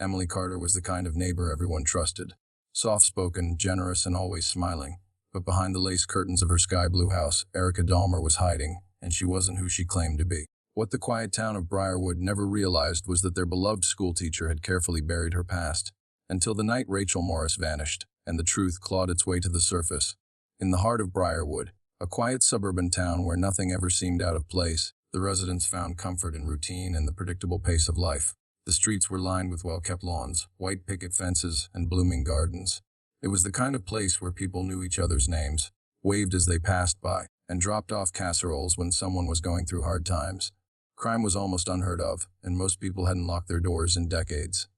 Emily Carter was the kind of neighbor everyone trusted. Soft-spoken, generous, and always smiling. But behind the lace curtains of her sky-blue house, Erica Dalmer was hiding, and she wasn't who she claimed to be. What the quiet town of Briarwood never realized was that their beloved schoolteacher had carefully buried her past, until the night Rachel Morris vanished, and the truth clawed its way to the surface. In the heart of Briarwood, a quiet suburban town where nothing ever seemed out of place, the residents found comfort in routine and the predictable pace of life. The streets were lined with well-kept lawns, white picket fences, and blooming gardens. It was the kind of place where people knew each other's names, waved as they passed by, and dropped off casseroles when someone was going through hard times. Crime was almost unheard of, and most people hadn't locked their doors in decades.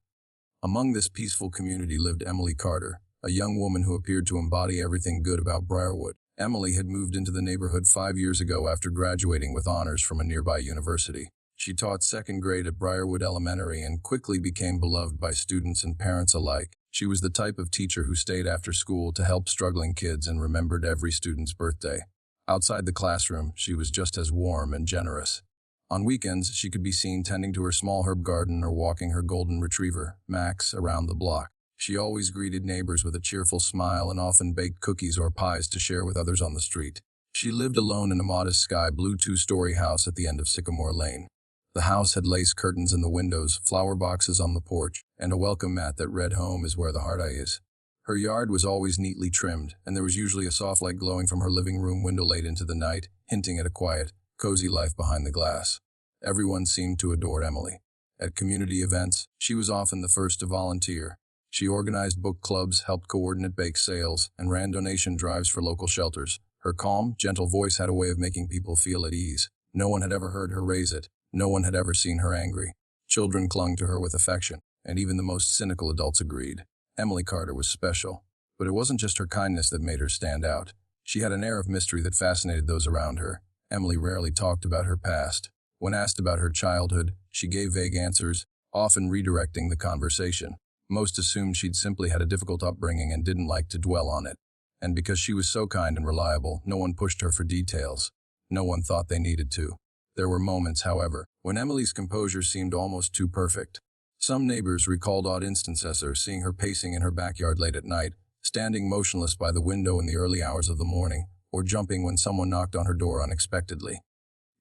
Among this peaceful community lived Emily Carter, a young woman who appeared to embody everything good about Briarwood. Emily had moved into the neighborhood 5 years ago after graduating with honors from a nearby university. She taught second grade at Briarwood Elementary and quickly became beloved by students and parents alike. She was the type of teacher who stayed after school to help struggling kids and remembered every student's birthday. Outside the classroom, she was just as warm and generous. On weekends, she could be seen tending to her small herb garden or walking her golden retriever, Max, around the block. She always greeted neighbors with a cheerful smile and often baked cookies or pies to share with others on the street. She lived alone in a modest sky-blue 2-story house at the end of Sycamore Lane. The house had lace curtains in the windows, flower boxes on the porch, and a welcome mat that read "Home is where the heart is." Her yard was always neatly trimmed, and there was usually a soft light glowing from her living room window late into the night, hinting at a quiet, cozy life behind the glass. Everyone seemed to adore Emily. At community events, she was often the first to volunteer. She organized book clubs, helped coordinate bake sales, and ran donation drives for local shelters. Her calm, gentle voice had a way of making people feel at ease. No one had ever heard her raise it. No one had ever seen her angry. Children clung to her with affection, and even the most cynical adults agreed. Emily Carter was special. But it wasn't just her kindness that made her stand out. She had an air of mystery that fascinated those around her. Emily rarely talked about her past. When asked about her childhood, she gave vague answers, often redirecting the conversation. Most assumed she'd simply had a difficult upbringing and didn't like to dwell on it. And because she was so kind and reliable, no one pushed her for details. No one thought they needed to. There were moments, however, when Emily's composure seemed almost too perfect. Some neighbors recalled odd instances of seeing her pacing in her backyard late at night, standing motionless by the window in the early hours of the morning, or jumping when someone knocked on her door unexpectedly.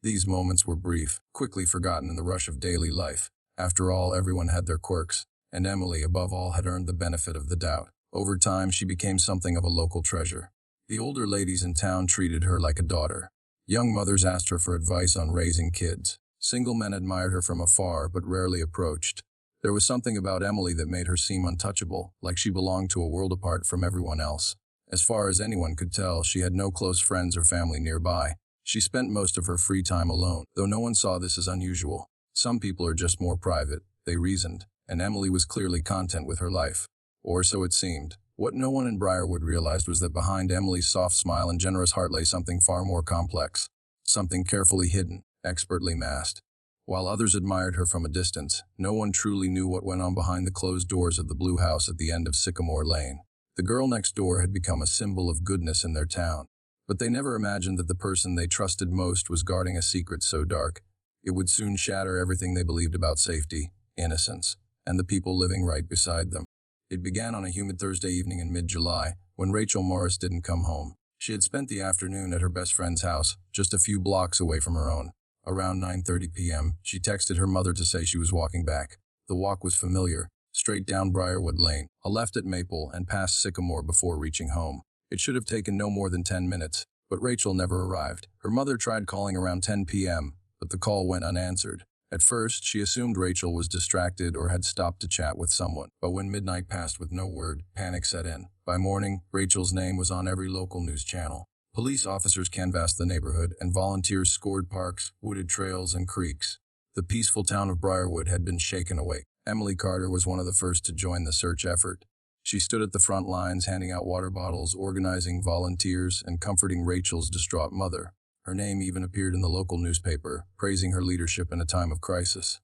These moments were brief, quickly forgotten in the rush of daily life. After all, everyone had their quirks, and Emily, above all, had earned the benefit of the doubt. Over time, she became something of a local treasure. The older ladies in town treated her like a daughter. Young mothers asked her for advice on raising kids. Single men admired her from afar, but rarely approached. There was something about Emily that made her seem untouchable, like she belonged to a world apart from everyone else. As far as anyone could tell, she had no close friends or family nearby. She spent most of her free time alone, though no one saw this as unusual. Some people are just more private, they reasoned, and Emily was clearly content with her life. Or so it seemed. What no one in Briarwood realized was that behind Emily's soft smile and generous heart lay something far more complex. Something carefully hidden, expertly masked. While others admired her from a distance, no one truly knew what went on behind the closed doors of the blue house at the end of Sycamore Lane. The girl next door had become a symbol of goodness in their town. But they never imagined that the person they trusted most was guarding a secret so dark. It would soon shatter everything they believed about safety, innocence, and the people living right beside them. It began on a humid Thursday evening in mid-July, when Rachel Morris didn't come home. She had spent the afternoon at her best friend's house, just a few blocks away from her own. Around 9:30 p.m., she texted her mother to say she was walking back. The walk was familiar, straight down Briarwood Lane, a left at Maple, and past Sycamore before reaching home. It should have taken no more than 10 minutes, but Rachel never arrived. Her mother tried calling around 10 p.m., but the call went unanswered. At first, she assumed Rachel was distracted or had stopped to chat with someone, but when midnight passed with no word, panic set in. By morning, Rachel's name was on every local news channel. Police officers canvassed the neighborhood, and volunteers scored parks, wooded trails, and creeks. The peaceful town of Briarwood had been shaken awake. Emily Carter was one of the first to join the search effort. She stood at the front lines handing out water bottles, organizing volunteers, and comforting Rachel's distraught mother. Her name even appeared in the local newspaper, praising her leadership in a time of crisis.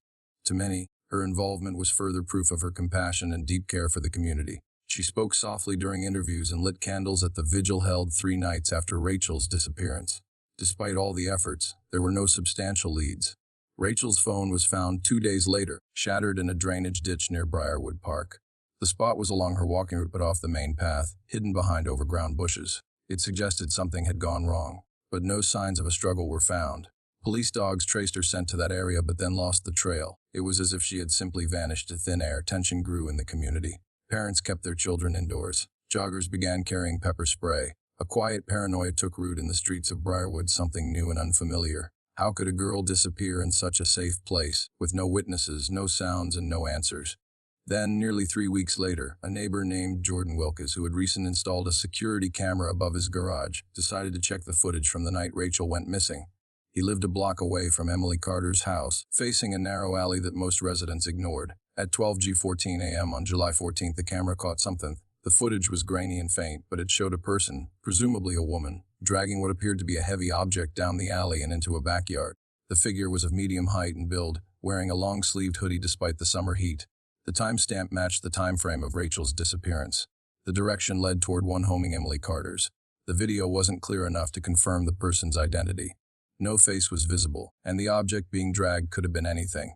To many, her involvement was further proof of her compassion and deep care for the community. She spoke softly during interviews and lit candles at the vigil held 3 nights after Rachel's disappearance. Despite all the efforts, there were no substantial leads. Rachel's phone was found 2 days later, shattered in a drainage ditch near Briarwood Park. The spot was along her walking route but off the main path, hidden behind overgrown bushes. It suggested something had gone wrong, but no signs of a struggle were found. Police dogs traced her scent to that area but then lost the trail. It was as if she had simply vanished to thin air. Tension grew in the community. Parents kept their children indoors. Joggers began carrying pepper spray. A quiet paranoia took root in the streets of Briarwood, something new and unfamiliar. How could a girl disappear in such a safe place, with no witnesses, no sounds, and no answers? Then, nearly 3 weeks later, a neighbor named Jordan Wilkes, who had recently installed a security camera above his garage, decided to check the footage from the night Rachel went missing. He lived a block away from Emily Carter's house, facing a narrow alley that most residents ignored. At 12:14 a.m. on July 14th, the camera caught something. The footage was grainy and faint, but it showed a person, presumably a woman, dragging what appeared to be a heavy object down the alley and into a backyard. The figure was of medium height and build, wearing a long-sleeved hoodie despite the summer heat. The timestamp matched the time frame of Rachel's disappearance. The direction led toward one homing Emily Carter's. The video wasn't clear enough to confirm the person's identity. No face was visible, and the object being dragged could have been anything.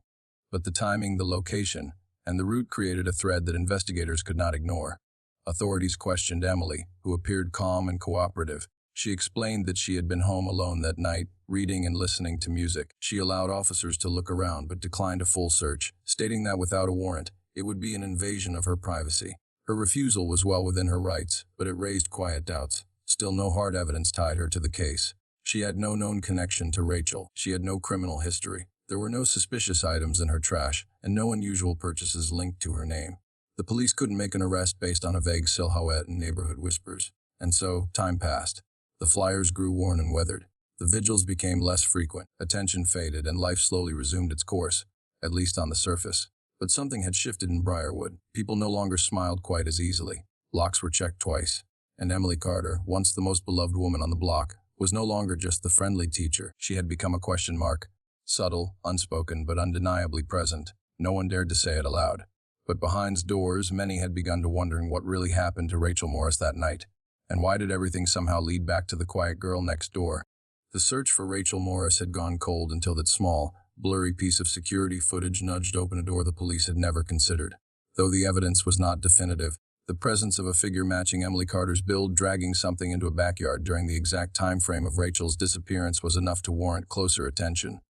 But the timing, the location, and the route created a thread that investigators could not ignore. Authorities questioned Emily, who appeared calm and cooperative. She explained that she had been home alone that night, reading and listening to music. She allowed officers to look around but declined a full search, stating that without a warrant, it would be an invasion of her privacy. Her refusal was well within her rights, but it raised quiet doubts. Still, no hard evidence tied her to the case. She had no known connection to Rachel. She had no criminal history. There were no suspicious items in her trash, and no unusual purchases linked to her name. The police couldn't make an arrest based on a vague silhouette and neighborhood whispers. And so, time passed. The flyers grew worn and weathered. The vigils became less frequent, attention faded, and life slowly resumed its course, at least on the surface. But something had shifted in Briarwood. People no longer smiled quite as easily. Locks were checked twice. And Emily Carter, once the most beloved woman on the block, was no longer just the friendly teacher. She had become a question mark. Subtle, unspoken, but undeniably present. No one dared to say it aloud. But behind doors, many had begun to wondering what really happened to Rachel Morris that night. And why did everything somehow lead back to the quiet girl next door? The search for Rachel Morris had gone cold until that small, blurry piece of security footage nudged open a door the police had never considered. Though the evidence was not definitive, the presence of a figure matching Emily Carter's build dragging something into a backyard during the exact time frame of Rachel's disappearance was enough to warrant closer attention.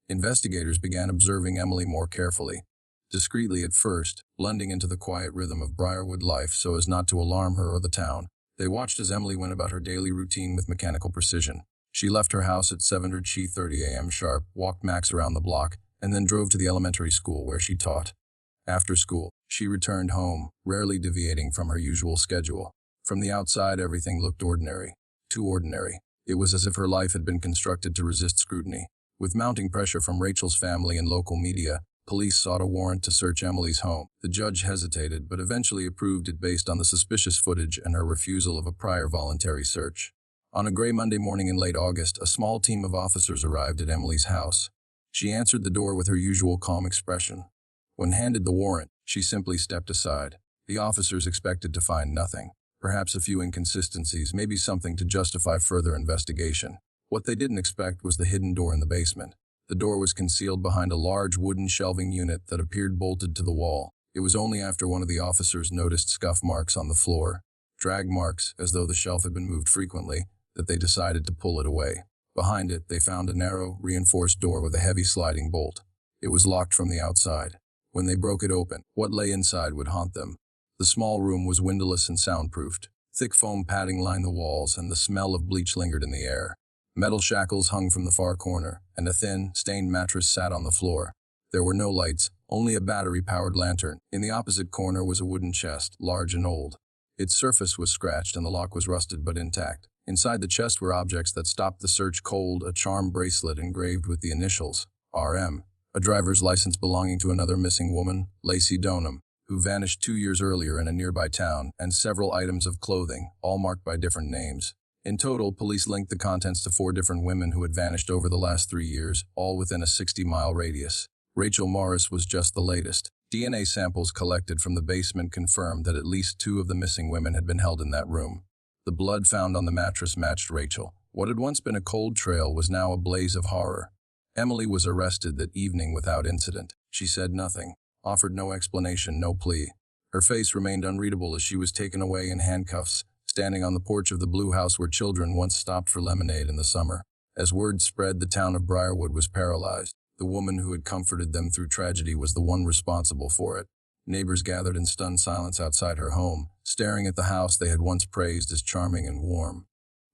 Investigators began observing Emily more carefully. Discreetly at first, blending into the quiet rhythm of Briarwood life so as not to alarm her or the town. They watched as Emily went about her daily routine with mechanical precision. She left her house at 7:30 a.m. sharp, walked Max around the block, and then drove to the elementary school where she taught. After school, she returned home, rarely deviating from her usual schedule. From the outside, everything looked ordinary. Too ordinary. It was as if her life had been constructed to resist scrutiny. With mounting pressure from Rachel's family and local media, police sought a warrant to search Emily's home. The judge hesitated, but eventually approved it based on the suspicious footage and her refusal of a prior voluntary search. On a gray Monday morning in late August, a small team of officers arrived at Emily's house. She answered the door with her usual calm expression. When handed the warrant, she simply stepped aside. The officers expected to find nothing. Perhaps a few inconsistencies, maybe something to justify further investigation. What they didn't expect was the hidden door in the basement. The door was concealed behind a large wooden shelving unit that appeared bolted to the wall. It was only after one of the officers noticed scuff marks on the floor, drag marks as though the shelf had been moved frequently, that they decided to pull it away. Behind it, they found a narrow, reinforced door with a heavy sliding bolt. It was locked from the outside. When they broke it open, what lay inside would haunt them. The small room was windowless and soundproofed. Thick foam padding lined the walls, and the smell of bleach lingered in the air. Metal shackles hung from the far corner, and a thin, stained mattress sat on the floor. There were no lights, only a battery-powered lantern. In the opposite corner was a wooden chest, large and old. Its surface was scratched and the lock was rusted but intact. Inside the chest were objects that stopped the search cold: a charm bracelet engraved with the initials, RM, a driver's license belonging to another missing woman, Lacey Donham, who vanished 2 years earlier in a nearby town, and several items of clothing, all marked by different names. In total, police linked the contents to 4 different women who had vanished over the last 3 years, all within a 60-mile radius. Rachel Morris was just the latest. DNA samples collected from the basement confirmed that at least 2 of the missing women had been held in that room. The blood found on the mattress matched Rachel. What had once been a cold trail was now a blaze of horror. Emily was arrested that evening without incident. She said nothing, offered no explanation, no plea. Her face remained unreadable as she was taken away in handcuffs, standing on the porch of the blue house where children once stopped for lemonade in the summer. As word spread, the town of Briarwood was paralyzed. The woman who had comforted them through tragedy was the one responsible for it. Neighbors gathered in stunned silence outside her home, staring at the house they had once praised as charming and warm.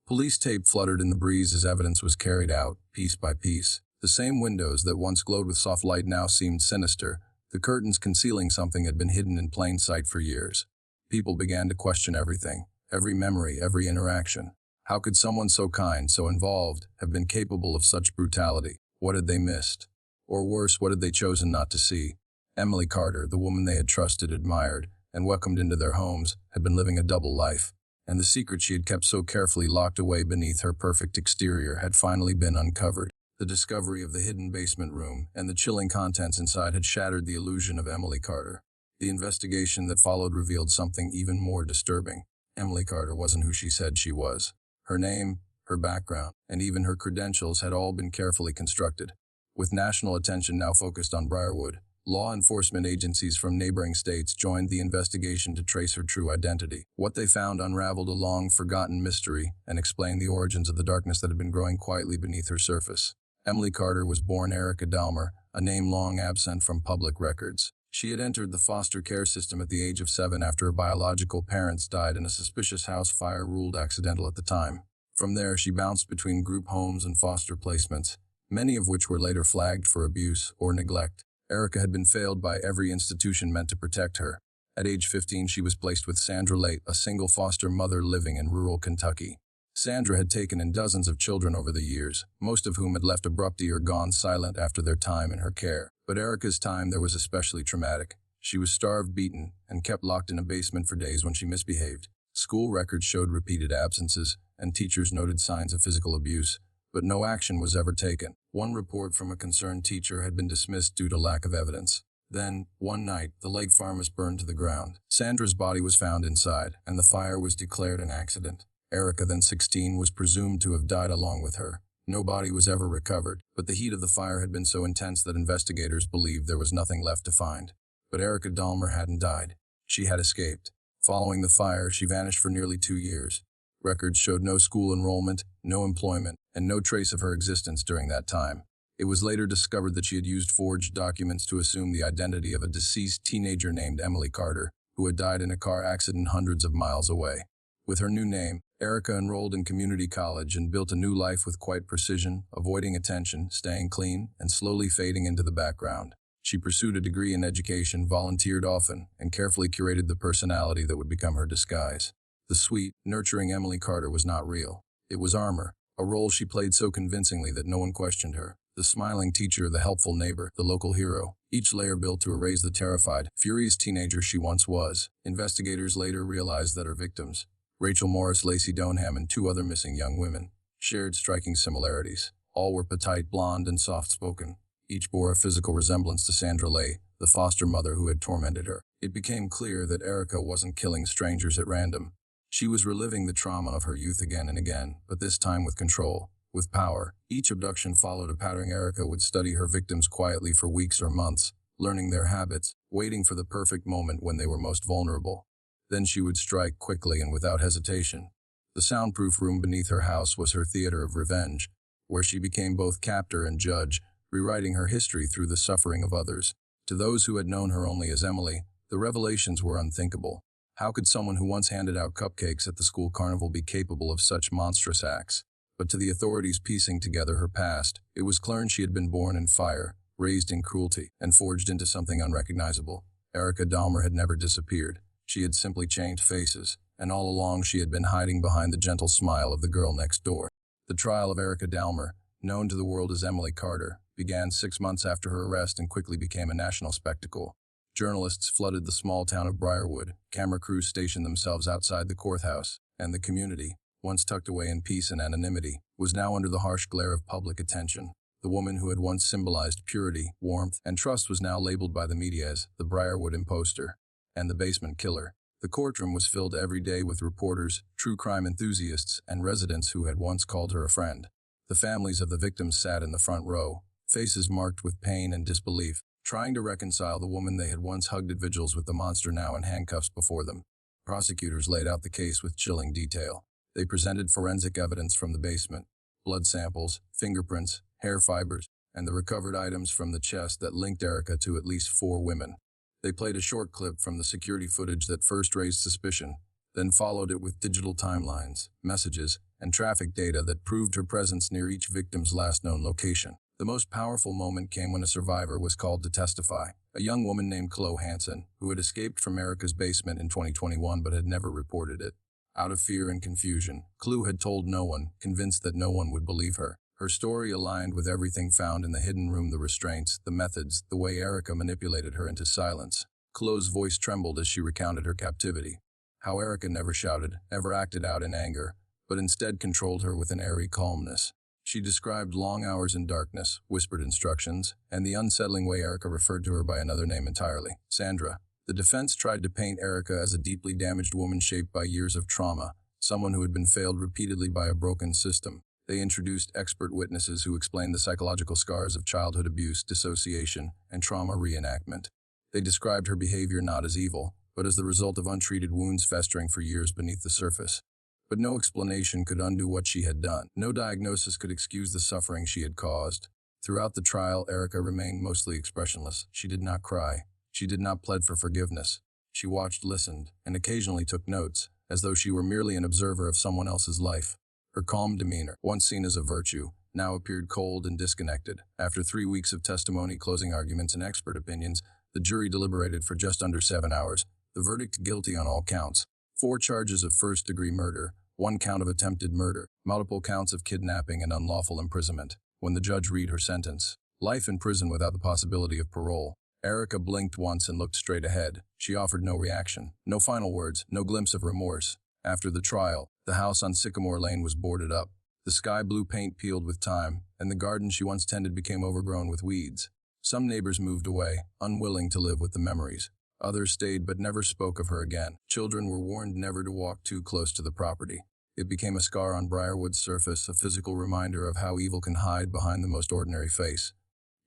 Police tape fluttered in the breeze as evidence was carried out, piece by piece. The same windows that once glowed with soft light now seemed sinister. The curtains concealing something had been hidden in plain sight for years. People began to question everything, every memory, every interaction. How could someone so kind, so involved, have been capable of such brutality? What had they missed? Or worse, what had they chosen not to see? Emily Carter, the woman they had trusted, admired, and welcomed into their homes, had been living a double life. And the secret she had kept so carefully locked away beneath her perfect exterior had finally been uncovered. The discovery of the hidden basement room and the chilling contents inside had shattered the illusion of Emily Carter. The investigation that followed revealed something even more disturbing. Emily Carter wasn't who she said she was. Her name, her background, and even her credentials had all been carefully constructed. With national attention now focused on Briarwood, law enforcement agencies from neighboring states joined the investigation to trace her true identity. What they found unraveled a long-forgotten mystery and explained the origins of the darkness that had been growing quietly beneath her surface. Emily Carter was born Erica Dalmer, a name long absent from public records. She had entered the foster care system at the age of 7 after her biological parents died in a suspicious house fire ruled accidental at the time. From there, she bounced between group homes and foster placements, many of which were later flagged for abuse or neglect. Erica had been failed by every institution meant to protect her. At age 15, she was placed with Sandra Late, a single foster mother living in rural Kentucky. Sandra had taken in dozens of children over the years, most of whom had left abruptly or gone silent after their time in her care. But Erica's time there was especially traumatic. She was starved, beaten, and kept locked in a basement for days when she misbehaved. School records showed repeated absences, and teachers noted signs of physical abuse, but no action was ever taken. One report from a concerned teacher had been dismissed due to lack of evidence. Then, one night, the leg farm was burned to the ground. Sandra's body was found inside, and the fire was declared an accident. Erica, then 16, was presumed to have died along with her. No body was ever recovered, but the heat of the fire had been so intense that investigators believed there was nothing left to find. But Erica Dalmer hadn't died. She had escaped. Following the fire, she vanished for nearly 2 years. Records showed no school enrollment, no employment, and no trace of her existence during that time. It was later discovered that she had used forged documents to assume the identity of a deceased teenager named Emily Carter, who had died in a car accident hundreds of miles away. With her new name, Erica enrolled in community college and built a new life with quiet precision, avoiding attention, staying clean, and slowly fading into the background. She pursued a degree in education, volunteered often, and carefully curated the personality that would become her disguise. The sweet, nurturing Emily Carter was not real. It was armor, a role she played so convincingly that no one questioned her. The smiling teacher, the helpful neighbor, the local hero, each layer built to erase the terrified, furious teenager she once was. Investigators later realized that her victims, Rachel Morris, Lacey Donham, and 2 other missing young women, shared striking similarities. All were petite, blonde, and soft-spoken. Each bore a physical resemblance to Sandra Lay, the foster mother who had tormented her. It became clear that Erica wasn't killing strangers at random. She was reliving the trauma of her youth again and again, but this time with control, with power. Each abduction followed a pattern. Erica would study her victims quietly for weeks or months, learning their habits, waiting for the perfect moment when they were most vulnerable. Then she would strike quickly and without hesitation. The soundproof room beneath her house was her theater of revenge, where she became both captor and judge, rewriting her history through the suffering of others. To those who had known her only as Emily, the revelations were unthinkable. How could someone who once handed out cupcakes at the school carnival be capable of such monstrous acts? But to the authorities piecing together her past, it was clear she had been born in fire, raised in cruelty, and forged into something unrecognizable. Erica Dalmer had never disappeared. She had simply changed faces, and all along she had been hiding behind the gentle smile of the girl next door. The trial of Erica Dalmer, known to the world as Emily Carter, began 6 months after her arrest and quickly became a national spectacle. Journalists flooded the small town of Briarwood, camera crews stationed themselves outside the courthouse, and the community, once tucked away in peace and anonymity, was now under the harsh glare of public attention. The woman who had once symbolized purity, warmth, and trust was now labeled by the media as the Briarwood imposter and the basement killer. The courtroom was filled every day with reporters, true crime enthusiasts, and residents who had once called her a friend. The families of the victims sat in the front row, faces marked with pain and disbelief, trying to reconcile the woman they had once hugged at vigils with the monster now in handcuffs before them. Prosecutors laid out the case with chilling detail. They presented forensic evidence from the basement, blood samples, fingerprints, hair fibers, and the recovered items from the chest that linked Erica to at least 4 women. They played a short clip from the security footage that first raised suspicion, then followed it with digital timelines, messages, and traffic data that proved her presence near each victim's last known location. The most powerful moment came when a survivor was called to testify, a young woman named Chloe Hansen, who had escaped from Erica's basement in 2021 but had never reported it. Out of fear and confusion, Chloe had told no one, convinced that no one would believe her. Her story aligned with everything found in the hidden room: the restraints, the methods, the way Erica manipulated her into silence. Chloe's voice trembled as she recounted her captivity. How Erica never shouted, ever acted out in anger, but instead controlled her with an airy calmness. She described long hours in darkness, whispered instructions, and the unsettling way Erica referred to her by another name entirely, Sandra. The defense tried to paint Erica as a deeply damaged woman shaped by years of trauma, someone who had been failed repeatedly by a broken system. They introduced expert witnesses who explained the psychological scars of childhood abuse, dissociation, and trauma reenactment. They described her behavior not as evil, but as the result of untreated wounds festering for years beneath the surface. But no explanation could undo what she had done. No diagnosis could excuse the suffering she had caused. Throughout the trial, Erica remained mostly expressionless. She did not cry. She did not plead for forgiveness. She watched, listened, and occasionally took notes, as though she were merely an observer of someone else's life. Her calm demeanor, once seen as a virtue, now appeared cold and disconnected. After 3 weeks of testimony, closing arguments, and expert opinions, the jury deliberated for just under 7 hours. The verdict: guilty on all counts. 4 charges of first-degree murder, 1 count of attempted murder, multiple counts of kidnapping and unlawful imprisonment. When the judge read her sentence, life in prison without the possibility of parole, Erica blinked once and looked straight ahead. She offered no reaction, no final words, no glimpse of remorse. After the trial, the house on Sycamore Lane was boarded up. The sky blue paint peeled with time, and the garden she once tended became overgrown with weeds. Some neighbors moved away, unwilling to live with the memories. Others stayed but never spoke of her again. Children were warned never to walk too close to the property. It became a scar on Briarwood's surface, a physical reminder of how evil can hide behind the most ordinary face.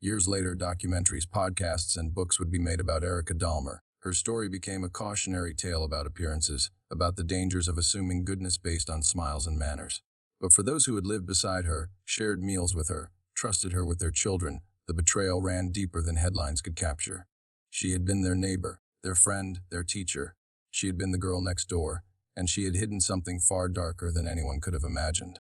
Years later, documentaries, podcasts, and books would be made about Erica Dalmer. Her story became a cautionary tale about appearances, about the dangers of assuming goodness based on smiles and manners. But for those who had lived beside her, shared meals with her, trusted her with their children, the betrayal ran deeper than headlines could capture. She had been their neighbor, their friend, their teacher. She had been the girl next door, and she had hidden something far darker than anyone could have imagined.